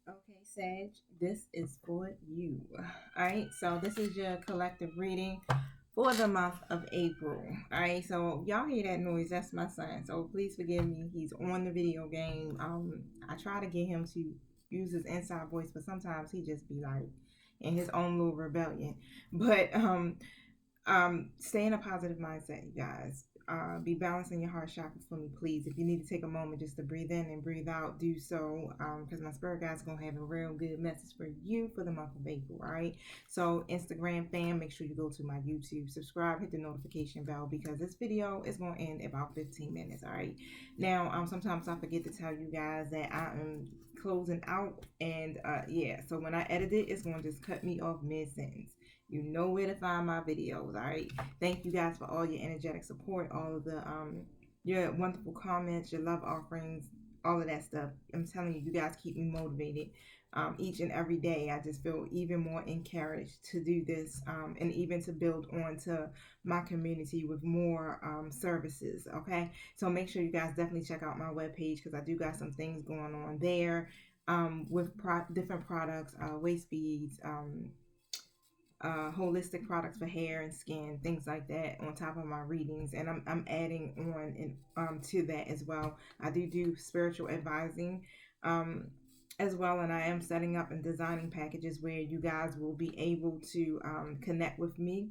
Okay, Sag, this is for you. All right, so this is your collective reading for the month of April. All right, so y'all hear that noise? That's my son. So please forgive me. He's on the video game. I try to get him to use his inside voice, but sometimes he just be like in his own little rebellion. But stay in a positive mindset, you guys. Be balancing your heart chakra for me, please. If you need to take a moment just to breathe in and breathe out, do so. Because my spirit guide's gonna have a real good message for you for the month of April. All right. So Instagram fam, make sure you go to my YouTube, subscribe, hit the notification bell because this video is gonna end about 15 minutes. All right. Now, sometimes I forget to tell you guys that I am closing out, and yeah. So when I edit it, it's gonna just cut me off mid sentence. You know where to find my videos. All right. Thank you guys for all your energetic support, all of the your wonderful comments, your love offerings, all of that stuff. I'm telling you, you guys keep me motivated. Each and every day, I just feel even more encouraged to do this, and even to build on to my community with more services. Okay, so make sure you guys definitely check out my webpage because I do got some things going on there, with different products, waist beads, holistic products for hair and skin, things like that, on top of my readings. And I'm adding on to that as well. I do spiritual advising as well, and I am setting up and designing packages where you guys will be able to connect with me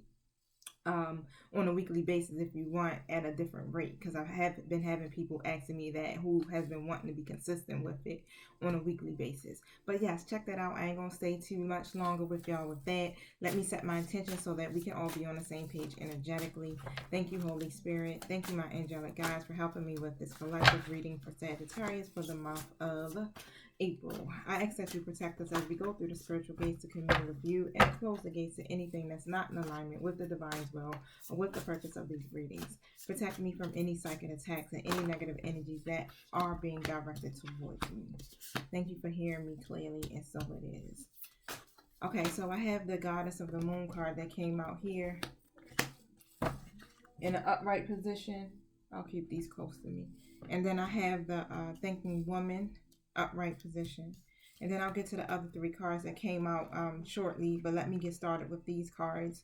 on a weekly basis if you want at a different rate, because I have been having people asking me that who has been wanting to be consistent with it on a weekly basis. But yes, check that out. I ain't gonna stay too much longer with y'all with that. Let me set my intention so that we can all be on the same page energetically. Thank you, Holy Spirit. Thank you, my angelic guides, for helping me with this collective reading for Sagittarius for the month of April. I ask that you protect us as we go through the spiritual gates to commune with you and close the gates to anything that's not in alignment with the divine's will or with the purpose of these readings. Protect me from any psychic attacks and any negative energies that are being directed towards me. Thank you for hearing me clearly, and so it is. Okay, so I have the Goddess of the Moon card that came out here in an upright position. I'll keep these close to me. And then I have the Thinking Woman upright position. And then I'll get to the other three cards that came out shortly. But let me get started with these cards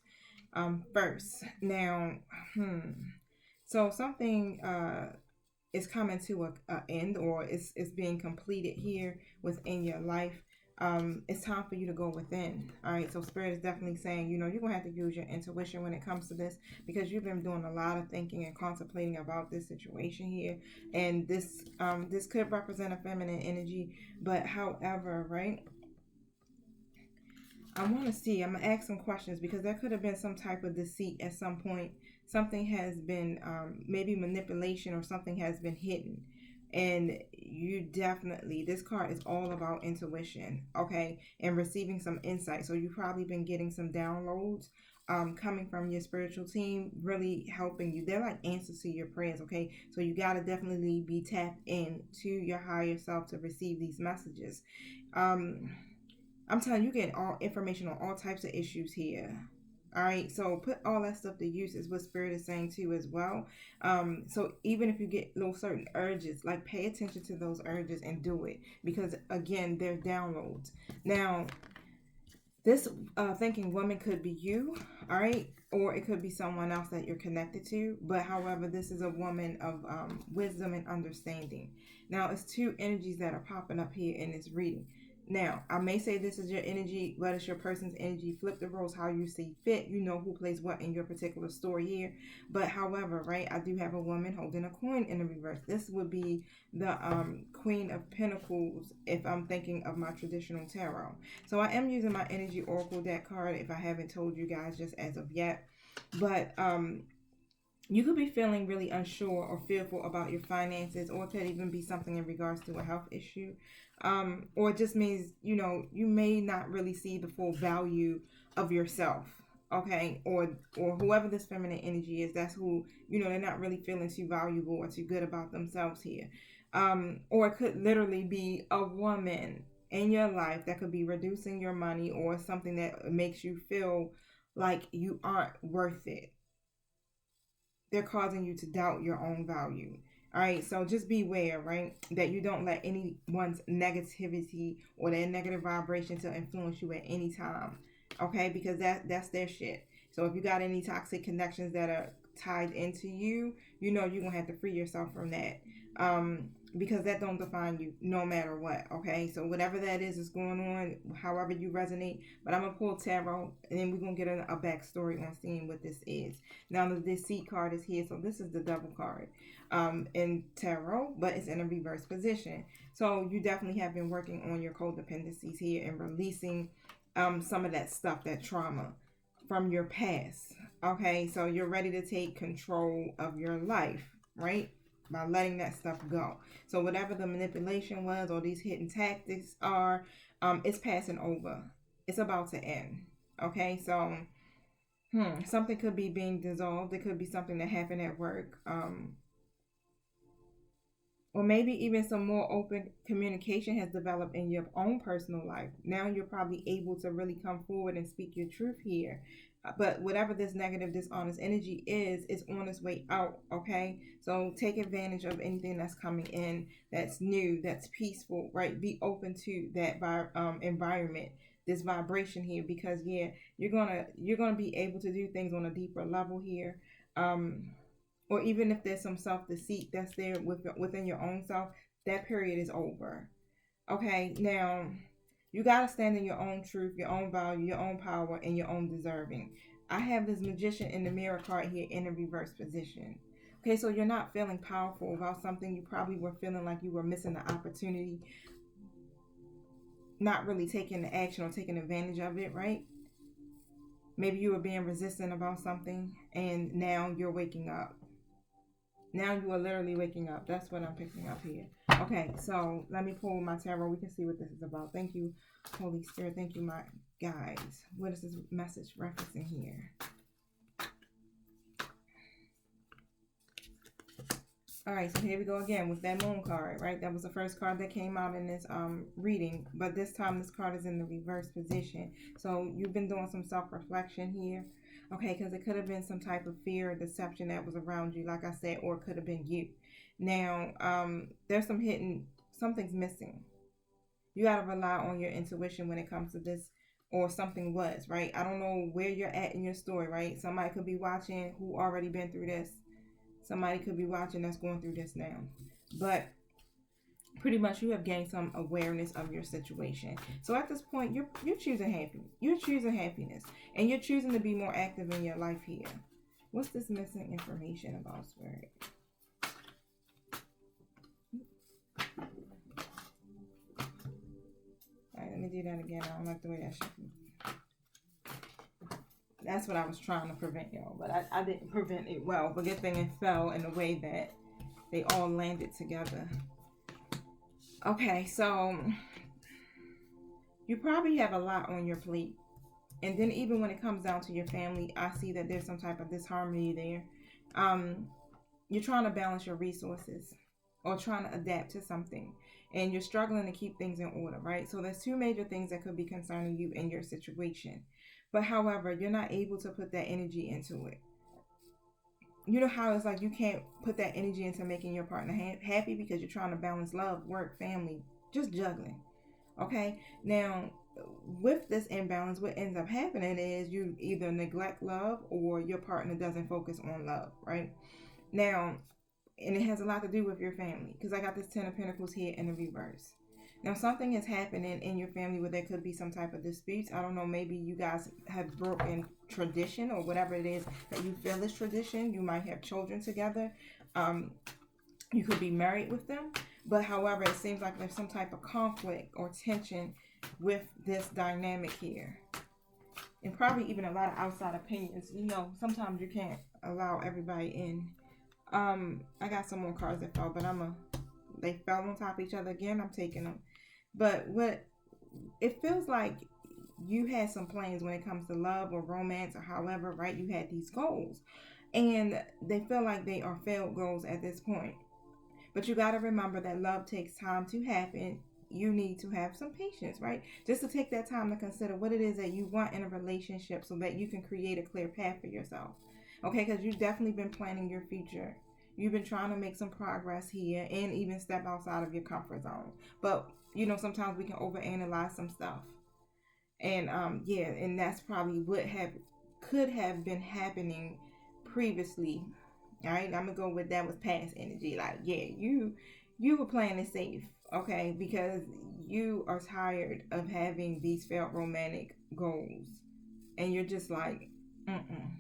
first. Now, so something is coming to a end, or it's being completed here within your life. It's time for you to go within. All right, so spirit is definitely saying, you're gonna have to use your intuition when it comes to this, because you've been doing a lot of thinking and contemplating about this situation here, and this could represent a feminine energy, but however, right, I want to see. I'm gonna ask some questions because there could have been some type of deceit at some point. Something has been, maybe manipulation, or something has been hidden, and you definitely. This card is all about intuition, okay, and receiving some insight. So you've probably been getting some downloads. Coming from your spiritual team, really helping you. They're like answers to your prayers, okay? So you got to definitely be tapped in to your higher self to receive these messages. Um, I'm telling you, get all information on all types of issues here. All right, so put all that stuff to use is what spirit is saying too as well. So even if you get little certain urges, like pay attention to those urges and do it, because again, they're downloads. Now, this thinking woman could be you, all right, or it could be someone else that you're connected to. But however, this is a woman of wisdom and understanding. Now, it's two energies that are popping up here in this reading. Now, I may say this is your energy, but it's your person's energy. Flip the roles how you see fit. You know who plays what in your particular story here. But however, right, I do have a woman holding a coin in the reverse. This would be the Queen of Pentacles if I'm thinking of my traditional tarot. So I am using my Energy Oracle deck card if I haven't told you guys just as of yet. But you could be feeling really unsure or fearful about your finances, or it could even be something in regards to a health issue. Or it just means, you may not really see the full value of yourself. Okay, or whoever this feminine energy is, that's who, they're not really feeling too valuable or too good about themselves here. Or it could literally be a woman in your life that could be reducing your money, or something that makes you feel like you aren't worth it. They're causing you to doubt your own value. All right, so just beware, right, that you don't let anyone's negativity or their negative vibration to influence you at any time. Okay, because that's their shit. So if you got any toxic connections that are tied into you, you know you're gonna have to free yourself from that. Because that don't define you no matter what. Okay, so whatever that is going on, however you resonate. But I'm gonna pull tarot, and then we're gonna get a backstory on seeing what this is. Now the deceit card is here, so this is the devil card in tarot, but it's in a reverse position. So you definitely have been working on your codependencies here and releasing some of that stuff, that trauma from your past. Okay, so you're ready to take control of your life, right? By letting that stuff go. So whatever the manipulation was or these hidden tactics are, it's passing over. It's about to end. Okay, so something could be being dissolved. It could be something that happened at work. Or maybe even some more open communication has developed in your own personal life. Now you're probably able to really come forward and speak your truth here. But whatever this negative, dishonest energy is, it's on its way out, okay? So take advantage of anything that's coming in, that's new, that's peaceful, right? Be open to that environment, this vibration here, because yeah, you're gonna be able to do things on a deeper level here. Or even if there's some self-deceit that's there within your own self, that period is over. Okay, now you got to stand in your own truth, your own value, your own power, and your own deserving. I have this magician in the mirror card here in a reverse position. Okay, so you're not feeling powerful about something. You probably were feeling like you were missing the opportunity, not really taking the action or taking advantage of it, right? Maybe you were being resistant about something and now you're waking up. Now you are literally waking up. That's what I'm picking up here. Okay, so let me pull my tarot. We can see what this is about. Thank you, Holy Spirit. Thank you, my guides. What is this message referencing here? All right, so here we go again with that moon card, right? That was the first card that came out in this reading, but this time this card is in the reverse position. So you've been doing some self-reflection here. Okay, because it could have been some type of fear or deception that was around you, like I said, or it could have been you. Now, there's some hidden, something's missing. You got to rely on your intuition when it comes to this, or something was, right? I don't know where you're at in your story, right? Somebody could be watching who already been through this. Somebody could be watching that's going through this now. But pretty much you have gained some awareness of your situation. So at this point, you're choosing happiness. You're choosing happiness. And you're choosing to be more active in your life here. What's this missing information about, Spirit? Alright, let me do that again. I don't like the way that shit. That's what I was trying to prevent, y'all. But I didn't prevent it well. But good thing it fell in a way that they all landed together. Okay, so you probably have a lot on your plate. And then even when it comes down to your family, I see that there's some type of disharmony there. You're trying to balance your resources or trying to adapt to something. And you're struggling to keep things in order, right? So there's two major things that could be concerning you in your situation. But however, you're not able to put that energy into it. You know how it's like you can't put that energy into making your partner happy because you're trying to balance love, work, family, just juggling. Okay, now with this imbalance, what ends up happening is you either neglect love or your partner doesn't focus on love, right? Now, and it has a lot to do with your family because I got this 10 of Pentacles here in the reverse. Now, something is happening in your family where there could be some type of disputes. I don't know, maybe you guys have broken tradition or whatever it is that you feel is tradition. You might have children together. You could be married with them. But however, it seems like there's some type of conflict or tension with this dynamic here. And probably even a lot of outside opinions. You know, sometimes you can't allow everybody in. I got some more cards that fell, but they fell on top of each other again. I'm taking them. But what it feels like you had some plans when it comes to love or romance or however, right? You had these goals. And they feel like they are failed goals at this point. But you got to remember that love takes time to happen. You need to have some patience, right? Just to take that time to consider what it is that you want in a relationship so that you can create a clear path for yourself. Okay, because you've definitely been planning your future. You've been trying to make some progress here and even step outside of your comfort zone. But, sometimes we can overanalyze some stuff. And yeah, and that's probably what could have been happening previously. All right, I'm gonna go with that was past energy. Like, yeah, you were playing it safe, okay, because you are tired of having these failed romantic goals, and you're just like, I'm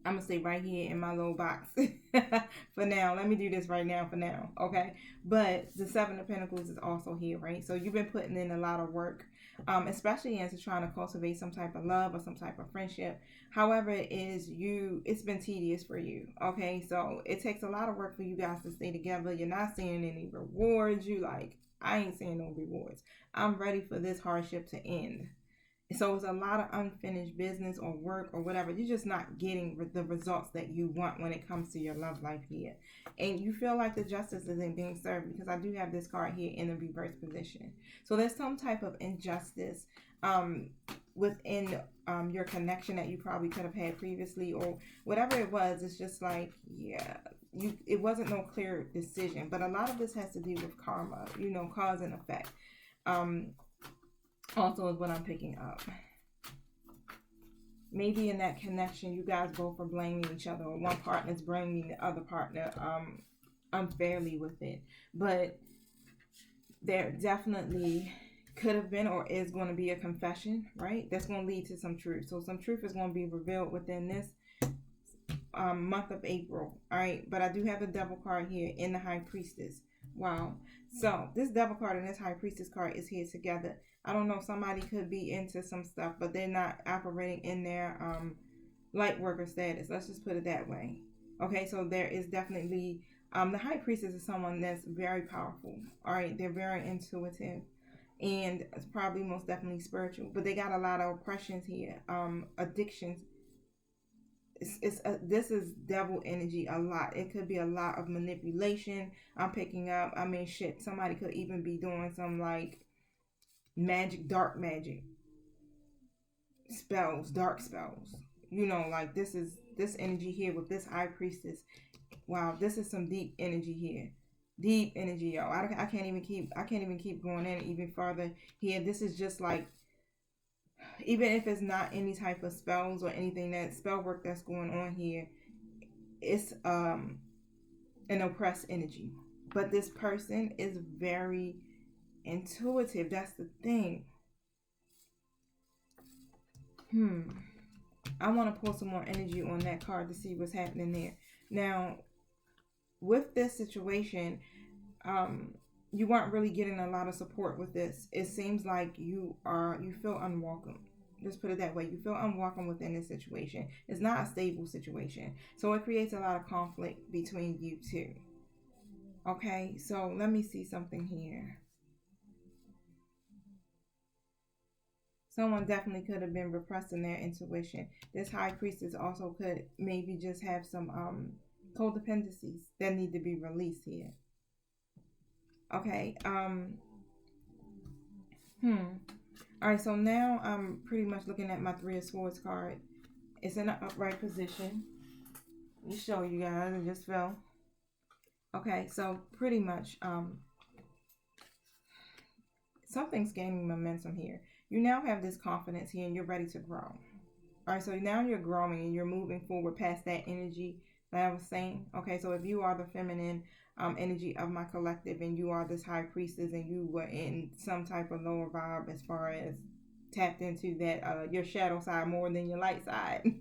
gonna stay right here in my little box for now. Let me do this right now for now, okay? But the Seven of Pentacles is also here, right? So you've been putting in a lot of work, especially into trying to cultivate some type of love or some type of friendship. However, it's been tedious for you, okay? So it takes a lot of work for you guys to stay together. You're not seeing any rewards. You like, I ain't seeing no rewards. I'm ready for this hardship to end. So it's a lot of unfinished business or work or whatever. You're just not getting the results that you want when it comes to your love life here. And you feel like the justice isn't being served, because I do have this card here in the reverse position. So there's some type of injustice within your connection that you probably could have had previously, or whatever it was. It's just like, yeah, it wasn't no clear decision. But a lot of this has to do with karma, cause and effect. Also is what I'm picking up. Maybe in that connection, you guys both are blaming each other, or one partner's blaming the other partner unfairly with it. But there definitely could have been or is going to be a confession, right? That's going to lead to some truth. So some truth is going to be revealed within this month of April, all right? But I do have the Devil card here in the High Priestess. Wow. So this Devil card and this High Priestess card is here together. I don't know, somebody could be into some stuff, but they're not operating in their light worker status. Let's just put it that way. Okay, so there is definitely, the High Priestess is someone that's very powerful. All right, they're very intuitive, and it's probably most definitely spiritual, but they got a lot of oppressions here, addictions. This is devil energy a lot. It could be a lot of manipulation. I'm picking up. I mean, shit, somebody could even be doing some like magic, dark magic spells, dark spells. Like this energy here with this High Priestess. Wow, this is some deep energy here. Deep energy, yo. I can't even keep going in even farther here. This is just like, even if it's not any type of spells or anything, that spell work that's going on here, it's an oppressed energy. But this person is very intuitive. That's the thing. I want to pull some more energy on that card to see what's happening there. Now, with this situation, you weren't really getting a lot of support with this. It seems like you feel unwelcome. Just put it that way. You feel unwelcome within this situation. It's not a stable situation. So it creates a lot of conflict between you two. Okay, so let me see something here. Someone definitely could have been repressing their intuition. This High Priestess also could maybe just have some codependencies that need to be released here. Okay. Alright, so now I'm pretty much looking at my Three of Swords card. It's in an upright position. Let me show you guys. It just fell. Okay, so pretty much something's gaining momentum here. You now have this confidence here and you're ready to grow. Alright, so now you're growing and you're moving forward past that energy that I was saying. Okay, so if you are the feminine energy of my collective and you are this High Priestess and you were in some type of lower vibe as far as tapped into that your shadow side more than your light side,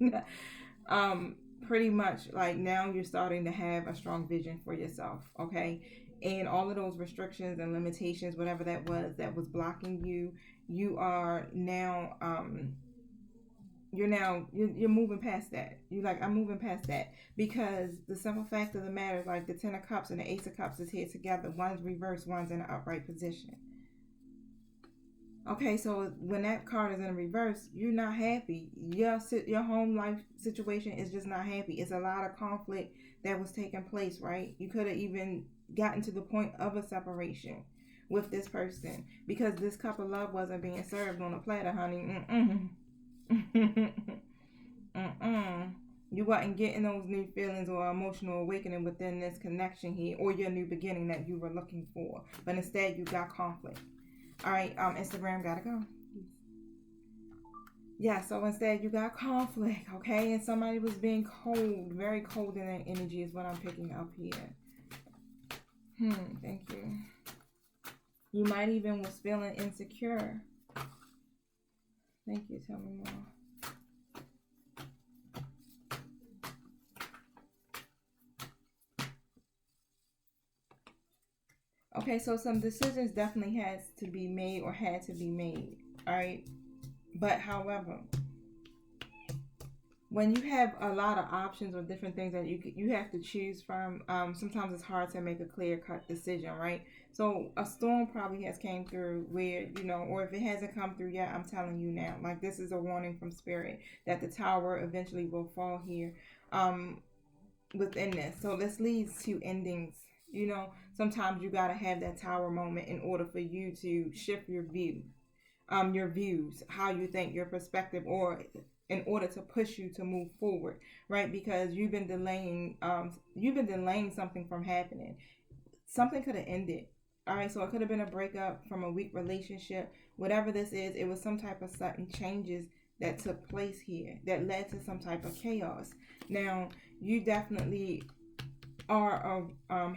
pretty much like now you're starting to have a strong vision for yourself. Okay, and all of those restrictions and limitations, whatever that was blocking you, you are now you're moving past that. You're like, I'm moving past that, because the simple fact of the matter is, like, the Ten of Cups and the Ace of Cups is here together. One's reversed, one's in an upright position. Okay, so when that card is in reverse, you're not happy. Your home life situation is just not happy. It's a lot of conflict that was taking place, right? You could have even gotten to the point of a separation with this person, because this cup of love wasn't being served on a platter, honey. You wasn't getting those new feelings or emotional awakening within this connection here, or your new beginning that you were looking for. But instead, you got conflict. All right, Instagram gotta go. Yeah, so instead you got conflict, okay? And somebody was being cold, very cold in that energy is what I'm picking up here. Thank you. You might even was feeling insecure. Thank you, tell me more. Okay, so some decisions definitely has to be made or had to be made, all right? But however, when you have a lot of options or different things that you have to choose from, sometimes it's hard to make a clear cut decision, right? So a storm probably has came through where, or if it hasn't come through yet, I'm telling you now, like this is a warning from spirit that the tower eventually will fall here within this. So this leads to endings. Sometimes you got to have that tower moment in order for you to shift your views, how you think, your perspective, or in order to push you to move forward, right? Because you've been delaying something from happening. Something could have ended. All right, so it could have been a breakup from a weak relationship. Whatever this is, it was some type of sudden changes that took place here that led to some type of chaos. Now, you definitely are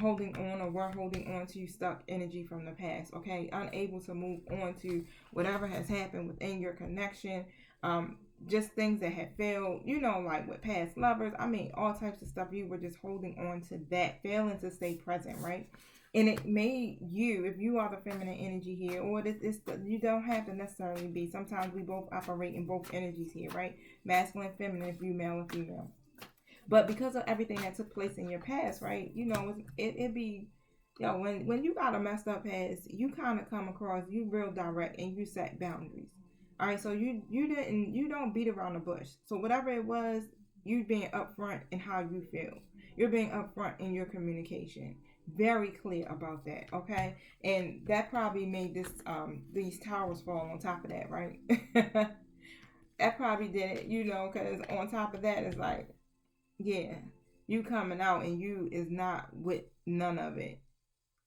holding on, or were holding on to stuck energy from the past, okay? Unable to move on to whatever has happened within your connection, just things that had failed, like with past lovers. I mean, all types of stuff. You were just holding on to that, failing to stay present, right? And it made you, if you are the feminine energy here, or you don't have to necessarily be. Sometimes we both operate in both energies here, right? Masculine, feminine, if you male or female. But because of everything that took place in your past, right? It'd be, when you got a messed up past, you kind of come across, you real direct and you set boundaries. All right, so you don't beat around the bush. So whatever it was, you being upfront in how you feel. You're being upfront in your communication. Very clear about that, okay? And that probably made these towers fall on top of that, right? That probably did it, because on top of that, it's like, yeah, you coming out and you is not with none of it.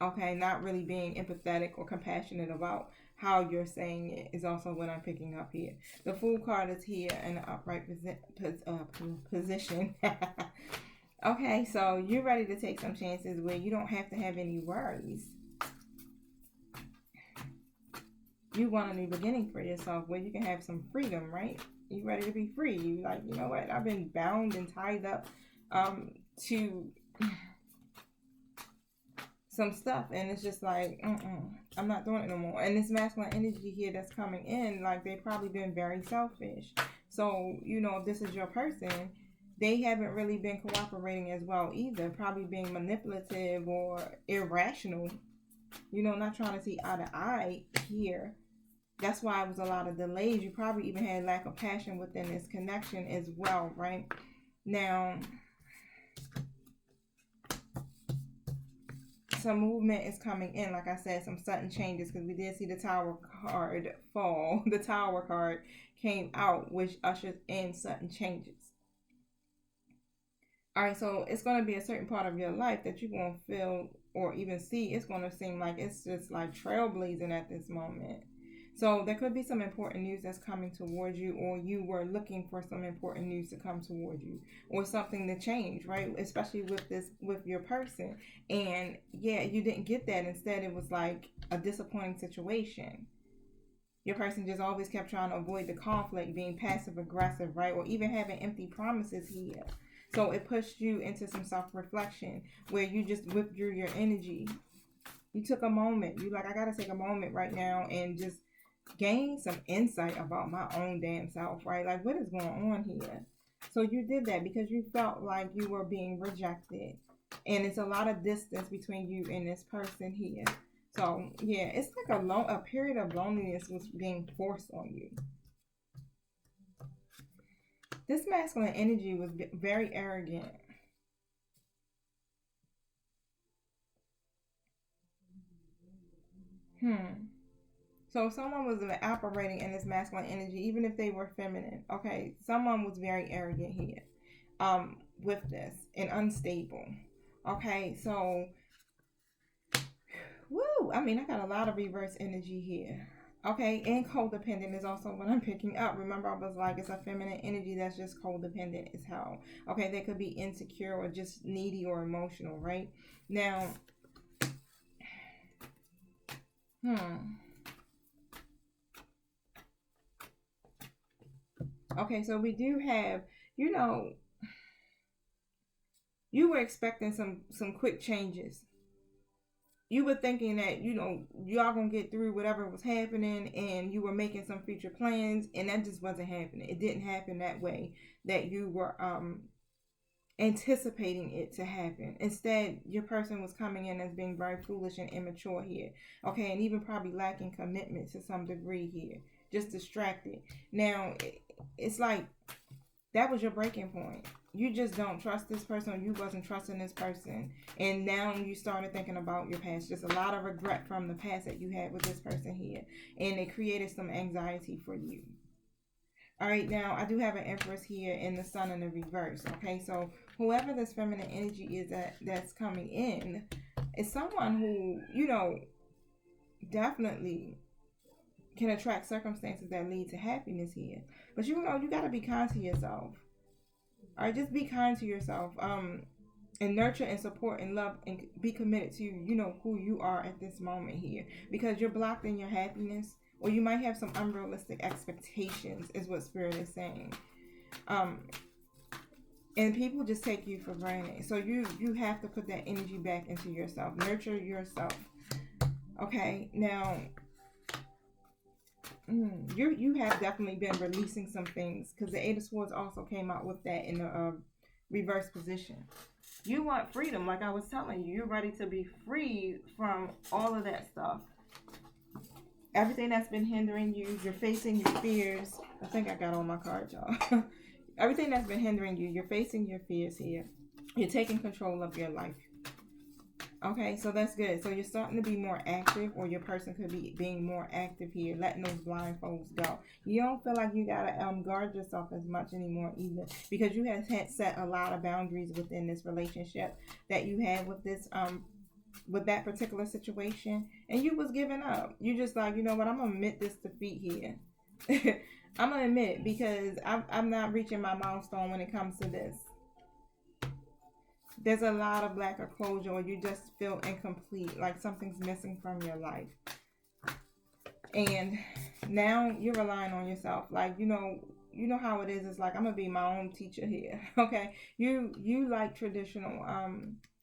Okay, not really being empathetic or compassionate about how you're saying it is also what I'm picking up here. The Fool card is here in the upright position. Okay, so you're ready to take some chances where you don't have to have any worries. You want a new beginning for yourself where you can have some freedom, right? You ready to be free. You like, you know what? I've been bound and tied up to some stuff, and it's just like, I'm not doing it no more. And this masculine energy here that's coming in, like they've probably been very selfish. So, if this is your person, they haven't really been cooperating as well either. Probably being manipulative or irrational. Not trying to see eye to eye here. That's why it was a lot of delays. You probably even had lack of passion within this connection as well, right? Now, some movement is coming in. Like I said, some sudden changes, because we did see the Tower card fall. The Tower card came out, which ushers in sudden changes. All right, so it's going to be a certain part of your life that you're going to feel or even see. It's going to seem like it's just like trailblazing at this moment. So there could be some important news that's coming towards you, or you were looking for some important news to come towards you, or something to change, right? Especially with your person. And yeah, you didn't get that. Instead, it was like a disappointing situation. Your person just always kept trying to avoid the conflict, being passive aggressive, right? Or even having empty promises here. So it pushed you into some self-reflection where you just withdrew your energy. You took a moment. You like, I got to take a moment right now and just gain some insight about my own damn self, right? Like, what is going on here? So you did that because you felt like you were being rejected. And it's a lot of distance between you and this person here. So, yeah, it's like a period of loneliness was being forced on you. This masculine energy was very arrogant. So someone was operating in this masculine energy, even if they were feminine. Okay, someone was very arrogant here. with this, and unstable. Okay, so woo, I mean, I got a lot of reverse energy here. Okay, and codependent is also what I'm picking up. Remember, I was like, it's a feminine energy that's just codependent as hell. Okay, they could be insecure or just needy or emotional, right? Now, okay, so we do have, you know, you were expecting some quick changes. You were thinking that, you know, y'all gonna get through whatever was happening, and you were making some future plans, and that just wasn't happening. It didn't happen that way that you were anticipating it to happen. Instead, your person was coming in as being very foolish and immature here. Okay, and even probably lacking commitment to some degree here. Just distracted. Now, it's like that was your breaking point. You just don't trust this person, or you wasn't trusting this person, and now you started thinking about your past. Just a lot of regret from the past that you had with this person here, and it created some anxiety for you. All right, now I do have an Empress here in the Sun in the reverse. Okay, so whoever this feminine energy is that's coming in is someone who, you know, definitely can attract circumstances that lead to happiness here. But you know, you got to be kind to yourself. All right, just be kind to yourself. And nurture and support and love and be committed to, you know, who you are at this moment here, because you're blocked in your happiness, or you might have some unrealistic expectations, is what Spirit is saying. And people just take you for granted. So you have to put that energy back into yourself. Nurture yourself. Okay, now you have definitely been releasing some things, because the Eight of Swords also came out with that in the reverse position. You want freedom, like I was telling you. You're ready to be free from all of that stuff. Everything that's been hindering you, you're facing your fears. I think I got all my cards, y'all. Everything that's been hindering you, you're facing your fears here. You're taking control of your life. Okay, so that's good. So you're starting to be more active, or your person could be being more active here, letting those blindfolds go. You don't feel like you gotta guard yourself as much anymore either, because you have had set a lot of boundaries within this relationship that you had with that particular situation, and you was giving up. You just like, you know what, I'm gonna admit this defeat here. I'm gonna admit, because I'm not reaching my milestone when it comes to this. There's a lot of lack of closure, or you just feel incomplete, like something's missing from your life. And now you're relying on yourself. Like, you know how it is. It's like, I'm gonna be my own teacher here. Okay, you like traditional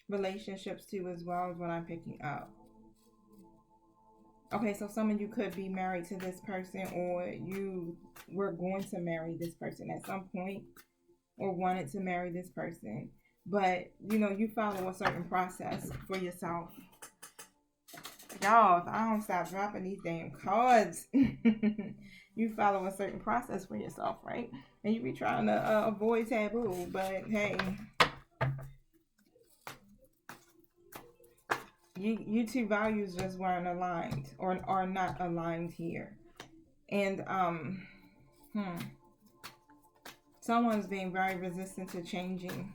relationships too, as well, as what I'm picking up. Okay, so some of you could be married to this person, or you were going to marry this person at some point, or wanted to marry this person. But, you know, you follow a certain process for yourself. Y'all, if I don't stop dropping these damn cards, you follow a certain process for yourself, right? And you be trying to avoid taboo, but hey, you two values just weren't aligned, or are not aligned here. And someone's being very resistant to changing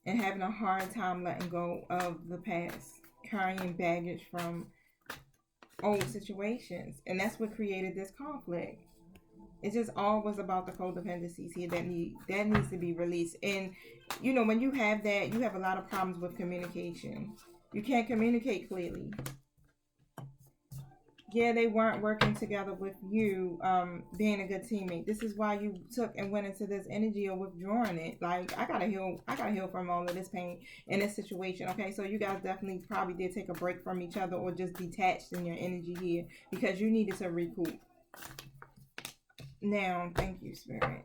and having a hard time letting go of the past, carrying baggage from old situations. And that's what created this conflict. It's just always about the codependencies here that needs to be released. And you know, when you have that, you have a lot of problems with communication. You can't communicate clearly. Yeah, they weren't working together with you, being a good teammate. This is why you took and went into this energy of withdrawing it. Like, I gotta heal from all of this pain in this situation. Okay, so you guys definitely probably did take a break from each other, or just detached in your energy here, because you needed to recoup. Now, thank you, Spirit.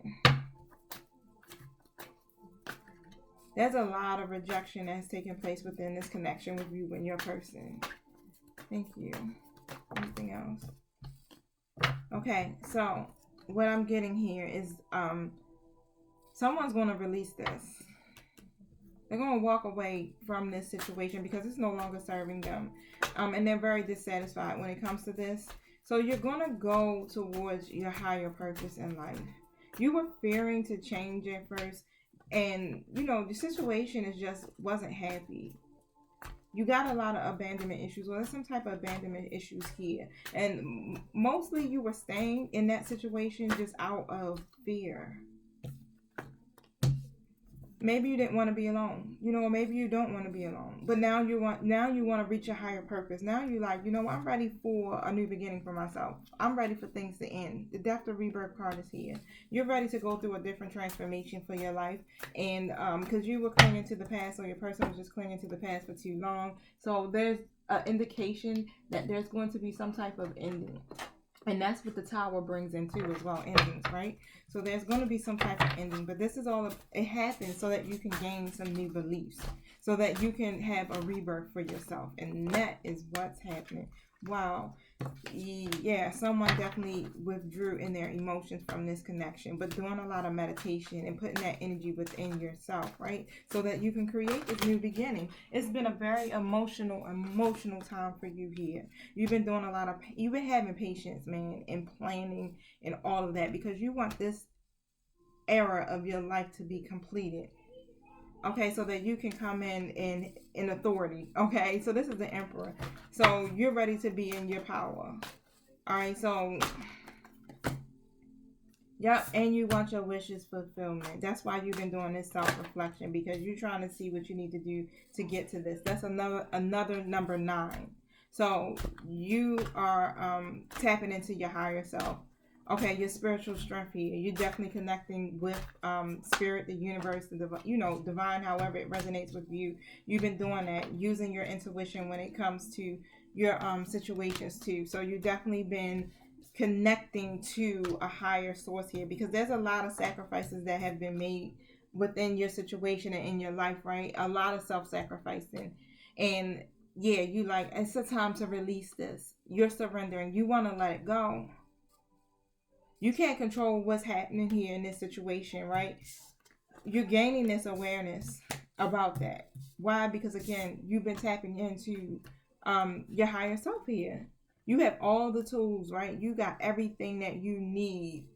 There's a lot of rejection that's taking place within this connection with you and your person. Thank you. Anything else? Okay, so what I'm getting here is someone's going to release this. They're going to walk away from this situation because it's no longer serving them. And they're very dissatisfied when it comes to this. So you're going to go towards your higher purpose in life. You were fearing to change at first, and the situation is just wasn't happy. You got a lot of abandonment issues. Well, there's some type of abandonment issues here, and mostly you were staying in that situation just out of fear. Maybe you didn't want to be alone, or maybe you don't want to be alone, but now you want to reach a higher purpose. Now you like, I'm ready for a new beginning for myself. I'm ready for things to end. The death to rebirth card is here. You're ready to go through a different transformation for your life, and because you were clinging to the past, or your person was just clinging to the past for too long. So there's an indication that there's going to be some type of ending. And that's what the Tower brings into as well, endings, right? So there's going to be some type of ending, but this is all, it happens so that you can gain some new beliefs, so that you can have a rebirth for yourself. And that is what's happening. Wow. Yeah, someone definitely withdrew in their emotions from this connection, but doing a lot of meditation and putting that energy within yourself, right? So that you can create this new beginning. It's been a very emotional time for you here. You've been you've been having patience, man, and planning and all of that, because you want this era of your life to be completed. Okay, so that you can come in authority. Okay, so this is the Emperor. So you're ready to be in your power. All right, so yep, and you want your wishes fulfillment. That's why you've been doing this self-reflection, because you're trying to see what you need to do to get to this. That's another number 9. So you are tapping into your higher self. Okay, your spiritual strength here. You're definitely connecting with spirit, the universe, the divine, however it resonates with you. You've been doing that, using your intuition when it comes to your situations too. So you've definitely been connecting to a higher source here, because there's a lot of sacrifices that have been made within your situation and in your life, right? A lot of self-sacrificing. And yeah, you like, it's a time to release this. You're surrendering. You want to let it go. You can't control what's happening here in this situation, right? You're gaining this awareness about that. Why? Because again, you've been tapping into your higher self here. You have all the tools, right? You got everything that you need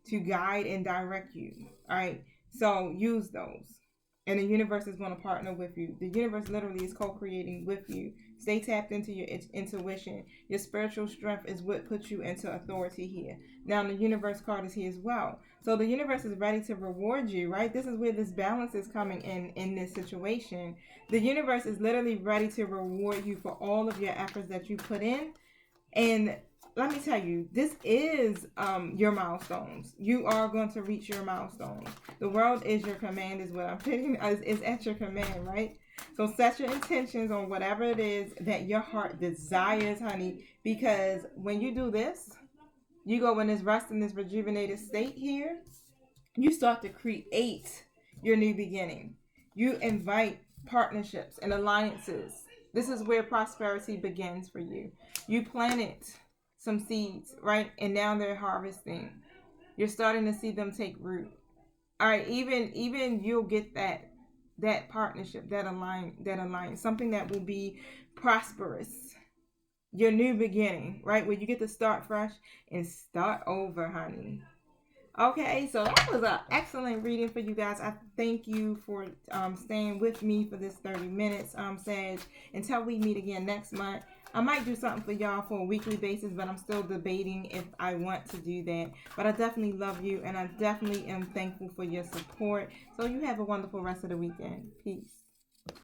to guide and direct you. All right. So use those. And the universe is going to partner with you. The universe literally is co-creating with you. Stay tapped into your intuition. Your spiritual strength is what puts you into authority here. Now, the universe card is here as well. So the universe is ready to reward you, right? This is where this balance is coming in this situation. The universe is literally ready to reward you for all of your efforts that you put in. And let me tell you, this is your milestones. You are going to reach your milestones. The world is your command, is what I'm putting. Is at your command, right? So set your intentions on whatever it is that your heart desires, honey. Because when you do this, you go in this rest in this rejuvenated state here. You start to create your new beginning. You invite partnerships and alliances. This is where prosperity begins for you. You planted some seeds, right? And now they're harvesting. You're starting to see them take root. All right, even you'll get that partnership, that alliance, something that will be prosperous. Your new beginning, right? Where you get to start fresh and start over, honey. Okay, so that was an excellent reading for you guys. I thank you for staying with me for this 30 minutes, Sag. Until we meet again next month. I might do something for y'all for a weekly basis, but I'm still debating if I want to do that. But I definitely love you, and I definitely am thankful for your support. So you have a wonderful rest of the weekend. Peace.